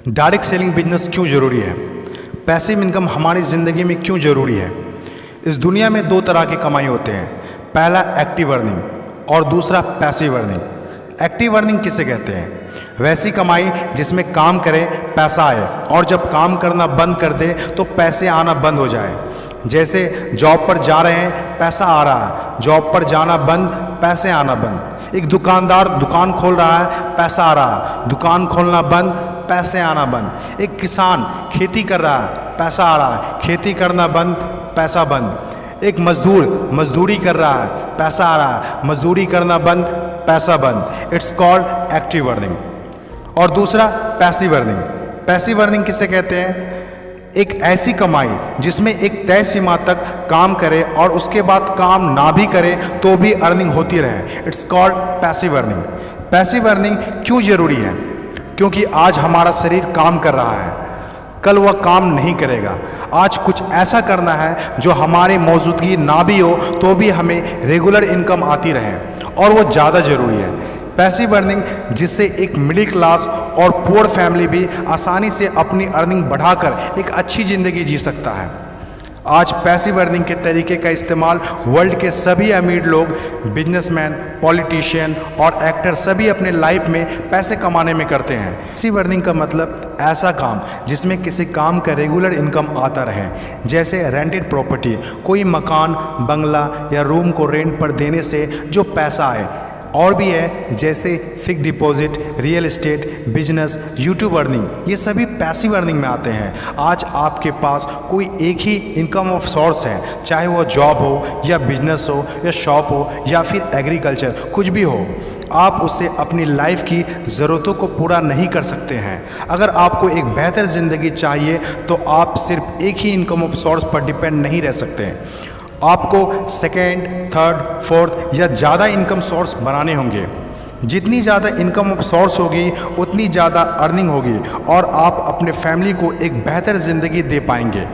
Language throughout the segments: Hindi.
डायरेक्ट सेलिंग बिजनेस क्यों ज़रूरी है? पैसिव इनकम हमारी ज़िंदगी में क्यों ज़रूरी है? इस दुनिया में दो तरह की कमाई होते हैं, पहला एक्टिव अर्निंग और दूसरा पैसिव अर्निंग। एक्टिव अर्निंग किसे कहते हैं? वैसी कमाई जिसमें काम करें पैसा आए और जब काम करना बंद कर दे तो पैसे आना बंद हो जाए। जैसे जॉब पर जा रहे हैं पैसा आ रहा है, जॉब पर जाना बंद पैसे आना बंद। एक दुकानदार दुकान खोल रहा है पैसा आ रहा है, दुकान खोलना बंद पैसे आना बंद। एक किसान खेती कर रहा है पैसा आ रहा है, खेती करना बंद पैसा बंद। एक मजदूर मजदूरी कर रहा है पैसा आ रहा है, मजदूरी करना बंद पैसा बंद। It's called active earning. और दूसरा पैसिव अर्निंग। पैसिव अर्निंग किसे कहते हैं? एक ऐसी कमाई जिसमें एक तय सीमा तक काम करे और उसके बाद काम ना भी करे तो भी अर्निंग होती रहे। It's called passive earning. Passive earning क्यों ज़रूरी है? क्योंकि आज हमारा शरीर काम कर रहा है, कल वह काम नहीं करेगा। आज कुछ ऐसा करना है जो हमारे मौजूदगी ना भी हो तो भी हमें रेगुलर इनकम आती रहे, और वो ज़्यादा ज़रूरी है। पैसिव अर्निंग जिससे एक मिडिल क्लास और पुअर फैमिली भी आसानी से अपनी अर्निंग बढ़ाकर एक अच्छी ज़िंदगी जी सकता है। आज पैसिव अर्निंग के तरीके का इस्तेमाल वर्ल्ड के सभी अमीर लोग, बिजनेसमैन, पॉलिटिशियन और एक्टर सभी अपने लाइफ में पैसे कमाने में करते हैं। पैसिव अर्निंग का मतलब ऐसा काम जिसमें किसी काम का रेगुलर इनकम आता रहे, जैसे रेंटेड प्रॉपर्टी, कोई मकान, बंगला या रूम को रेंट पर देने से जो पैसा आए। और भी है जैसे fix deposit, real estate, business, YouTube earning, ये सभी पैसिव अर्निंग में आते हैं। आज आपके पास कोई एक ही इनकम ऑफ सोर्स है, चाहे वो जॉब हो या बिजनेस हो या शॉप हो या फिर एग्रीकल्चर, कुछ भी हो, आप उससे अपनी लाइफ की ज़रूरतों को पूरा नहीं कर सकते हैं। अगर आपको एक बेहतर ज़िंदगी चाहिए तो आप सिर्फ एक ही इनकम ऑफ सोर्स पर डिपेंड नहीं रह सकते। आपको सेकेंड, थर्ड, फोर्थ या ज़्यादा इनकम सोर्स बनाने होंगे। जितनी ज़्यादा इनकम ऑफ सोर्स होगी उतनी ज़्यादा अर्निंग होगी और आप अपने फैमिली को एक बेहतर ज़िंदगी दे पाएंगे।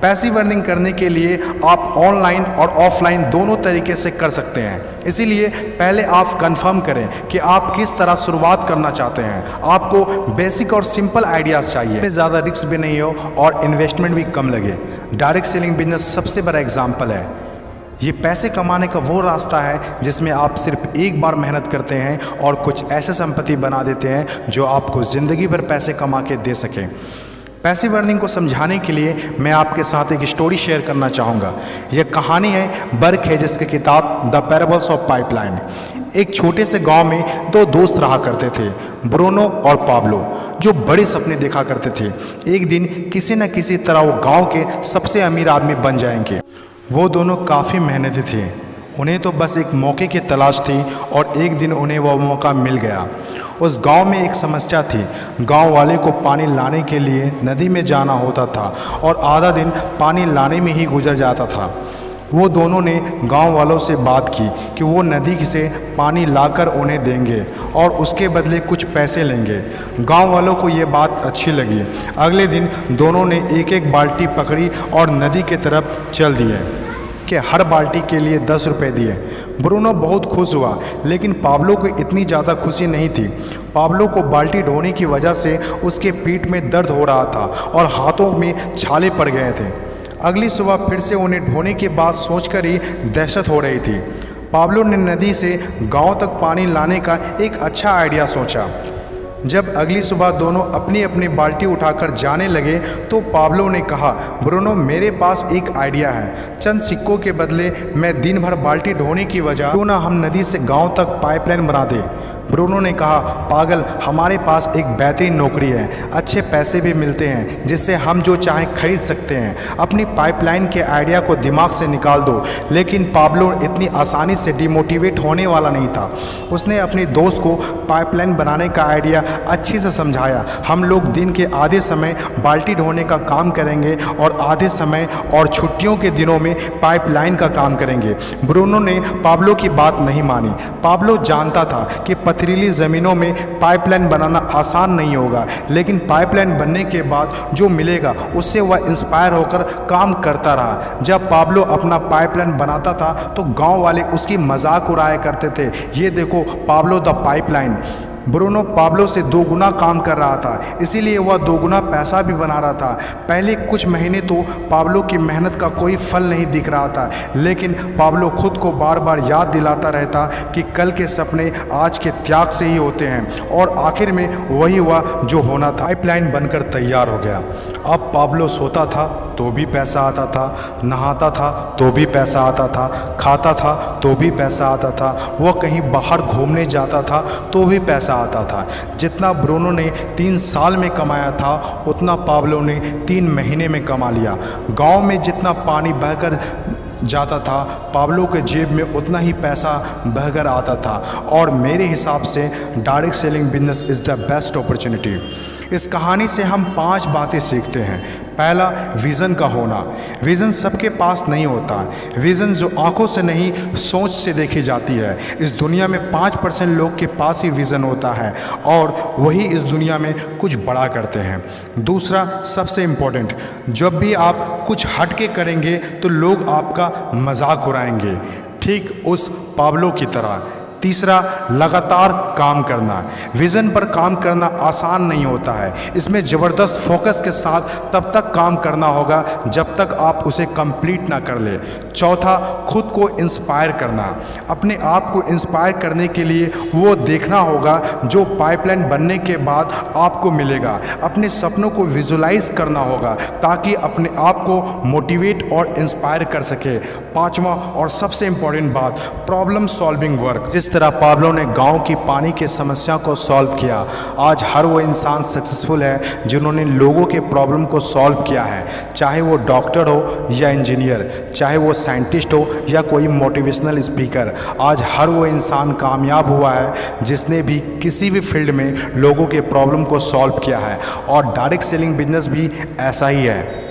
पैसिव अर्निंग करने के लिए आप ऑनलाइन और ऑफलाइन दोनों तरीके से कर सकते हैं। इसीलिए पहले आप कंफर्म करें कि आप किस तरह शुरुआत करना चाहते हैं। आपको बेसिक और सिंपल आइडियाज़ चाहिए, इसमें ज़्यादा रिस्क भी नहीं हो और इन्वेस्टमेंट भी कम लगे। डायरेक्ट सेलिंग बिजनेस सबसे बड़ा एग्जाम्पल है। ये पैसे कमाने का वो रास्ता है जिसमें आप सिर्फ एक बार मेहनत करते हैं और कुछ ऐसे संपत्ति बना देते हैं जो आपको ज़िंदगी भर पैसे कमा के दे सकें। पैसिव अर्निंग को समझाने के लिए मैं आपके साथ एक स्टोरी शेयर करना चाहूँगा। यह कहानी है बर्क हेजेस की किताब द पैराबल्स ऑफ पाइपलाइन। एक छोटे से गांव में दो दोस्त रहा करते थे, ब्रूनो और पाब्लो, जो बड़े सपने देखा करते थे। एक दिन किसी न किसी तरह वो गांव के सबसे अमीर आदमी बन जाएंगे। वो दोनों काफ़ी मेहनती थे, उन्हें तो बस एक मौके की तलाश थी और एक दिन उन्हें वह मौका मिल गया। उस गांव में एक समस्या थी। गांव वाले को पानी लाने के लिए नदी में जाना होता था और आधा दिन पानी लाने में ही गुजर जाता था। वो दोनों ने गांव वालों से बात की कि वो नदी से पानी लाकर उन्हें देंगे और उसके बदले कुछ पैसे लेंगे। गांव वालों को ये बात अच्छी लगी। अगले दिन दोनों ने एक एक बाल्टी पकड़ी और नदी की तरफ चल दिए कि हर बाल्टी के लिए 10 रुपये दिए। ब्रूनो बहुत खुश हुआ, लेकिन पाब्लो को इतनी ज़्यादा खुशी नहीं थी। पाब्लो को बाल्टी ढोने की वजह से उसके पीठ में दर्द हो रहा था और हाथों में छाले पड़ गए थे। अगली सुबह फिर से उन्हें ढोने के बाद सोचकर ही दहशत हो रही थी। पाब्लो ने नदी से गांव तक पानी लाने का एक अच्छा आइडिया सोचा। जब अगली सुबह दोनों अपनी अपनी बाल्टी उठाकर जाने लगे तो पाब्लो ने कहा, ब्रूनो मेरे पास एक आइडिया है। चंद सिक्कों के बदले मैं दिन भर बाल्टी ढोने की वजह क्यों ना हम नदी से गांव तक पाइपलाइन बना दें। ब्रूनो ने कहा, पागल, हमारे पास एक बेहतरीन नौकरी है, अच्छे पैसे भी मिलते हैं जिससे हम जो चाहें खरीद सकते हैं। अपनी पाइपलाइन के आइडिया को दिमाग से निकाल दो। लेकिन पाब्लो इतनी आसानी से डिमोटिवेट होने वाला नहीं था। उसने अपने दोस्त को पाइपलाइन बनाने का आइडिया अच्छे से समझाया। हम लोग दिन के आधे समय बाल्टी ढोने का काम करेंगे और आधे समय और छुट्टियों के दिनों में पाइपलाइन का काम करेंगे। ब्रूनो ने पाब्लो की बात नहीं मानी। पाब्लो जानता था कि पथरीली ज़मीनों में पाइपलाइन बनाना आसान नहीं होगा, लेकिन पाइपलाइन बनने के बाद जो मिलेगा उससे वह इंस्पायर होकर काम करता रहा। जब पाब्लो अपना पाइपलाइन बनाता था तो गांव वाले उसकी मजाक उड़ाया करते थे, ये देखो Pablo the pipeline. Bruno Pablo से 2 गुना काम कर रहा था, इसीलिए वह 2 गुना पैसा भी बना रहा था। पहले कुछ महीने तो पाब्लो की मेहनत का कोई फल नहीं दिख रहा था, लेकिन पाब्लो खुद को बार बार याद दिलाता रहता कि कल के सपने आज के त्याग से ही होते हैं, और आखिर में वही हुआ जो होना था। पाइपलाइन बनकर तैयार हो गया। अब पाब्लो सोता था तो भी पैसा आता था, नहाता था तो भी पैसा आता था, खाता था तो भी पैसा आता था, वह कहीं बाहर घूमने जाता था तो भी पैसा आता था। जितना ब्रूनो ने 3 साल में कमाया था उतना पाब्लो ने 3 महीने में कमा लिया। गांव में जितना पानी बहकर जाता था, पाब्लो के जेब में उतना ही पैसा बहकर आता था। और मेरे हिसाब से direct selling business is the best opportunity. इस कहानी से हम 5 बातें सीखते हैं। पहला, विज़न का होना। विज़न सबके पास नहीं होता। विज़न जो आंखों से नहीं सोच से देखी जाती है। इस दुनिया में 5% लोग के पास ही विज़न होता है और वही इस दुनिया में कुछ बड़ा करते हैं। दूसरा, सबसे इम्पोर्टेंट, जब भी आप कुछ हट के करेंगे तो लोग आपका मजाक उड़ाएंगे, ठीक उस पाब्लो की तरह। तीसरा, लगातार काम करना। विज़न पर काम करना आसान नहीं होता है। इसमें ज़बरदस्त फोकस के साथ तब तक काम करना होगा जब तक आप उसे कंप्लीट ना कर ले। चौथा, खुद को इंस्पायर करना। अपने आप को इंस्पायर करने के लिए वो देखना होगा जो पाइपलाइन बनने के बाद आपको मिलेगा। अपने सपनों को विजुलाइज करना होगा ताकि अपने आप को मोटिवेट और इंस्पायर कर सके। पांचवा और सबसे इम्पॉर्टेंट बात, प्रॉब्लम सॉल्विंग वर्क। जिस तरह पाब्लो ने गांव की पानी की समस्या को सॉल्व किया, आज हर वो इंसान सक्सेसफुल है जिन्होंने लोगों के प्रॉब्लम को सॉल्व किया है। चाहे वो डॉक्टर हो या इंजीनियर, चाहे वो साइंटिस्ट हो या कोई मोटिवेशनल स्पीकर, आज हर वो इंसान कामयाब हुआ है जिसने भी किसी भी फील्ड में लोगों के प्रॉब्लम को सॉल्व किया है। और डायरेक्ट सेलिंग बिजनेस भी ऐसा ही है।